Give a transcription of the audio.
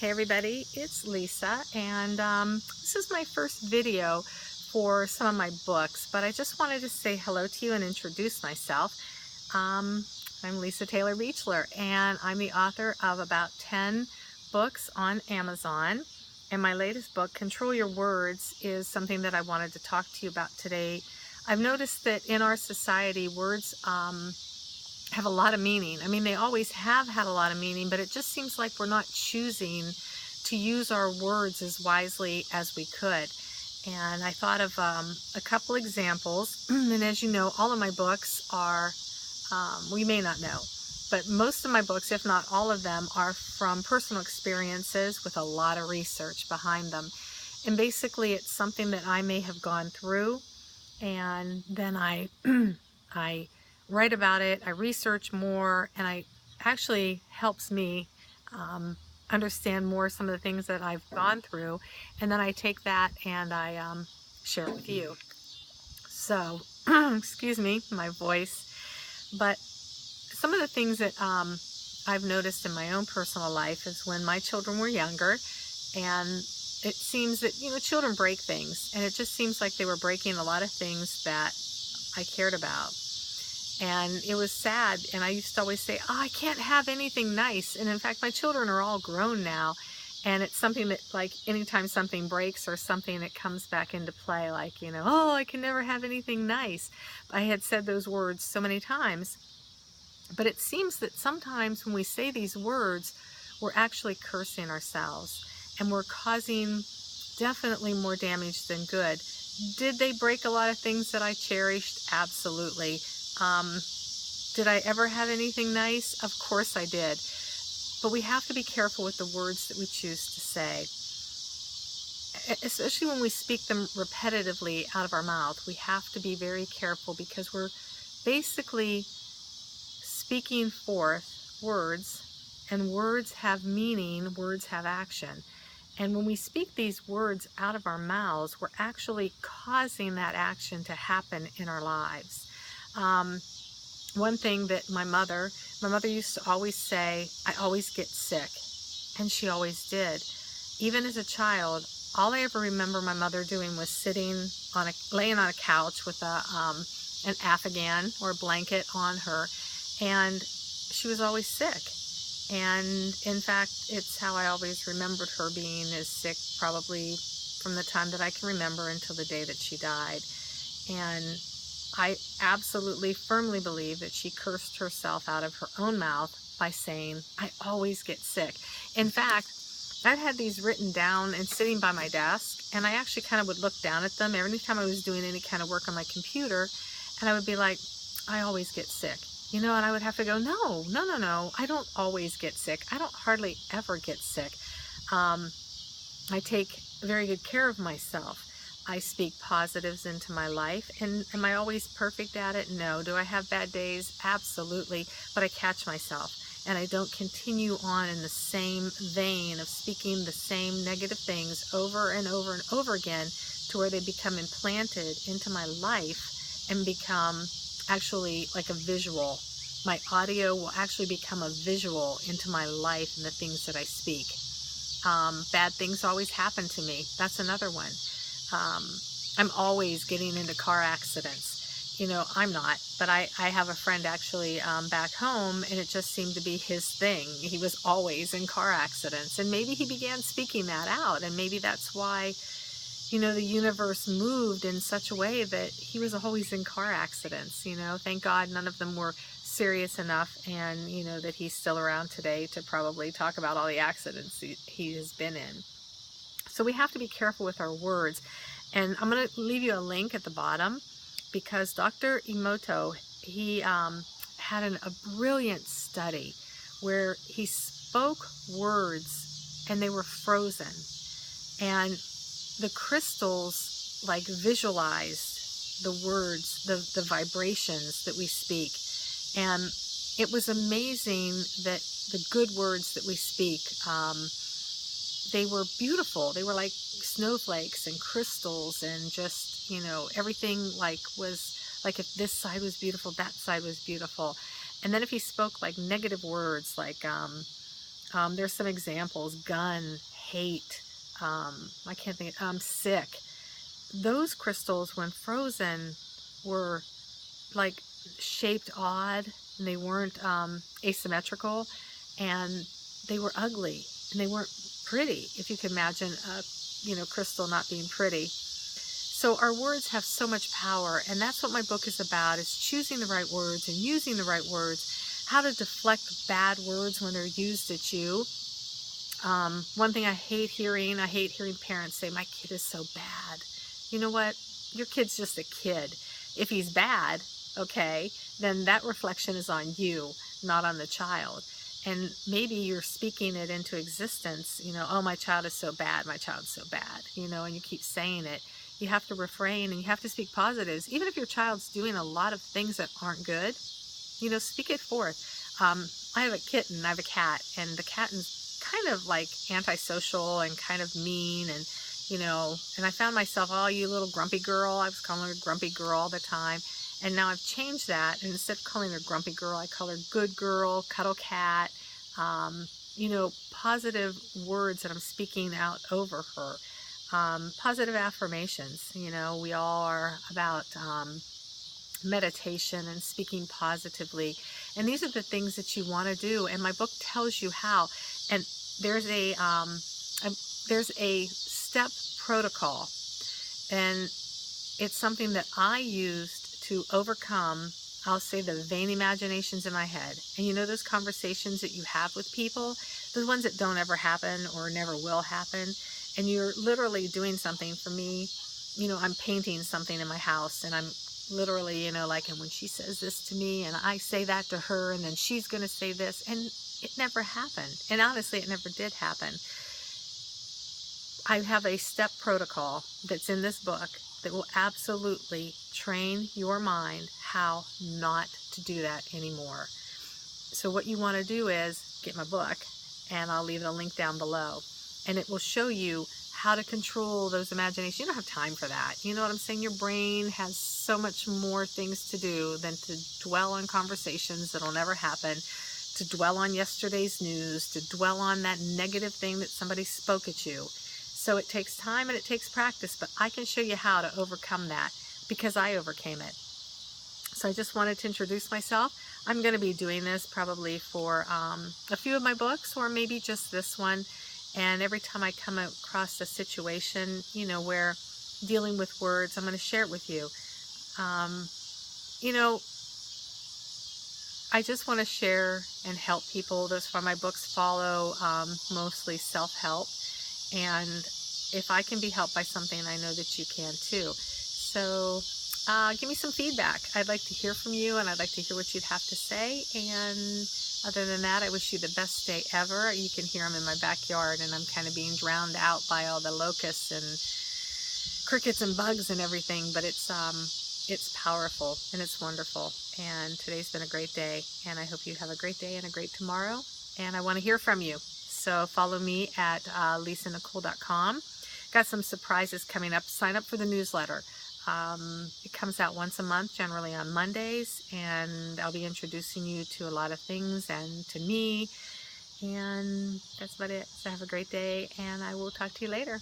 Hey everybody, it's Lisa, and this is my first video for some of my books, but I just wanted to say hello to you and introduce myself. I'm Lisa Taylor Beechler, and I'm the author of about 10 books on Amazon, and my latest book, Control Your Words, is something that I wanted to talk to you about today. I've noticed that in our society, words have a lot of meaning. I mean, they always have had a lot of meaning, but it just seems like we're not choosing to use our words as wisely as we could. And I thought of a couple examples. And as you know, all of my books are, we may not know, but most of my books, if not all of them, are from personal experiences with a lot of research behind them. And basically, it's something that I may have gone through, and then I write about it, I research more, and I actually helps me understand more some of the things that I've gone through, and then I take that and I share it with you. So, excuse me, my voice, but some of the things that I've noticed in my own personal life is when my children were younger, and it seems that, you know, children break things, and it just seems like they were breaking a lot of things that I cared about. And it was sad, and I used to always say, oh, I can't have anything nice. And in fact, my children are all grown now, and it's something that, like, anytime something breaks or something that comes back into play, like, you know, oh, I can never have anything nice. I had said those words so many times, but it seems that sometimes when we say these words, we're actually cursing ourselves, and we're causing definitely more damage than good. Did they break a lot of things that I cherished? Absolutely. Did I ever have anything nice? Of course I did. But we have to be careful with the words that we choose to say. Especially when we speak them repetitively out of our mouth. We have to be very careful, because we're basically speaking forth words, and words have meaning, words have action. And when we speak these words out of our mouths, we're actually causing that action to happen in our lives. One thing that my mother used to always say, I always get sick. And she always did. Even as a child, all I ever remember my mother doing was laying on a couch with an Afghan or a blanket on her. And she was always sick. And in fact, it's how I always remembered her being as sick, probably from the time that I can remember until the day that she died. And I absolutely firmly believe that she cursed herself out of her own mouth by saying, I always get sick. In fact, I've had these written down and sitting by my desk, and I actually kind of would look down at them every time I was doing any kind of work on my computer, and I would be like, I always get sick. You know, and I would have to go, no, I don't always get sick. I don't hardly ever get sick. I take very good care of myself. I speak positives into my life. And am I always perfect at it? No. Do I have bad days? Absolutely. But I catch myself, and I don't continue on in the same vein of speaking the same negative things over and over and over again, to where they become implanted into my life and become actually like a visual. My audio will actually become a visual into my life and the things that I speak. Bad things always happen to me. That's another one. I'm always getting into car accidents. You know, I'm not, but I have a friend actually back home, and it just seemed to be his thing. He was always in car accidents, and maybe he began speaking that out, and maybe that's why, you know, the universe moved in such a way that he was always in car accidents. You know, thank God none of them were serious enough, and, you know, that he's still around today to probably talk about all the accidents he has been in. So we have to be careful with our words. And I'm going to leave you a link at the bottom, because Dr. Emoto, he had a brilliant study where he spoke words and they were frozen. And the crystals like visualized the words, the vibrations that we speak. And it was amazing that the good words that we speak, they were beautiful. They were like snowflakes and crystals, and just, you know, everything was like, if this side was beautiful, that side was beautiful. And then if he spoke like negative words, like There's some examples: gun, hate, I can't think, sick. Those crystals, when frozen, were like shaped odd, and they weren't asymmetrical, and they were ugly, and they weren't pretty. If you can imagine a crystal not being pretty. So our words have so much power, and that's what my book is about, is choosing the right words and using the right words, how to deflect bad words when they're used at you. One thing I hate hearing parents say, my kid is so bad. You know what? Your kid's just a kid. If he's bad, okay, then that reflection is on you, not on the child. And maybe you're speaking it into existence, oh, my child is so bad, my child's so bad, and you keep saying it. You have to refrain, and you have to speak positives. Even if your child's doing a lot of things that aren't good, speak it forth. I have a kitten, I have a cat, and the cat is kind of like antisocial and kind of mean, and and I found myself, oh, you little grumpy girl. I was calling her grumpy girl all the time. And now I've changed that. And instead of calling her grumpy girl, I call her good girl, cuddle cat, positive words that I'm speaking out over her. Positive affirmations. We all are about meditation and speaking positively. And these are the things that you want to do. And my book tells you how. And there's a step protocol, and it's something that I used to overcome, I'll say, the vain imaginations in my head. And those conversations that you have with people, the ones that don't ever happen or never will happen, and you're literally doing something. For me, I'm painting something in my house, and I'm literally, like, and when she says this to me and I say that to her, and then she's going to say this, and it never happened. And honestly, it never did happen. I have a step protocol that's in this book that will absolutely train your mind how not to do that anymore. So what you want to do is get my book, and I'll leave the link down below, and it will show you how to control those imaginations. You don't have time for that. You know what I'm saying? Your brain has so much more things to do than to dwell on conversations that'll never happen, to dwell on yesterday's news, to dwell on that negative thing that somebody spoke at you. So it takes time and it takes practice, but I can show you how to overcome that, because I overcame it. So I just wanted to introduce myself. I'm going to be doing this probably for a few of my books, or maybe just this one. And every time I come across a situation, where dealing with words, I'm going to share it with you. I just want to share and help people. That's why my books follow mostly self-help. And if I can be helped by something, I know that you can too. So give me some feedback. I'd like to hear from you, and I'd like to hear what you'd have to say. And other than that, I wish you the best day ever. You can hear them in my backyard, and I'm kind of being drowned out by all the locusts and crickets and bugs and everything. But it's powerful, and it's wonderful. And today's been a great day, and I hope you have a great day and a great tomorrow. And I want to hear from you. So follow me at lisanicole.com. Got some surprises coming up. Sign up for the newsletter. It comes out once a month, generally on Mondays, and I'll be introducing you to a lot of things and to me. And that's about it. So have a great day, and I will talk to you later.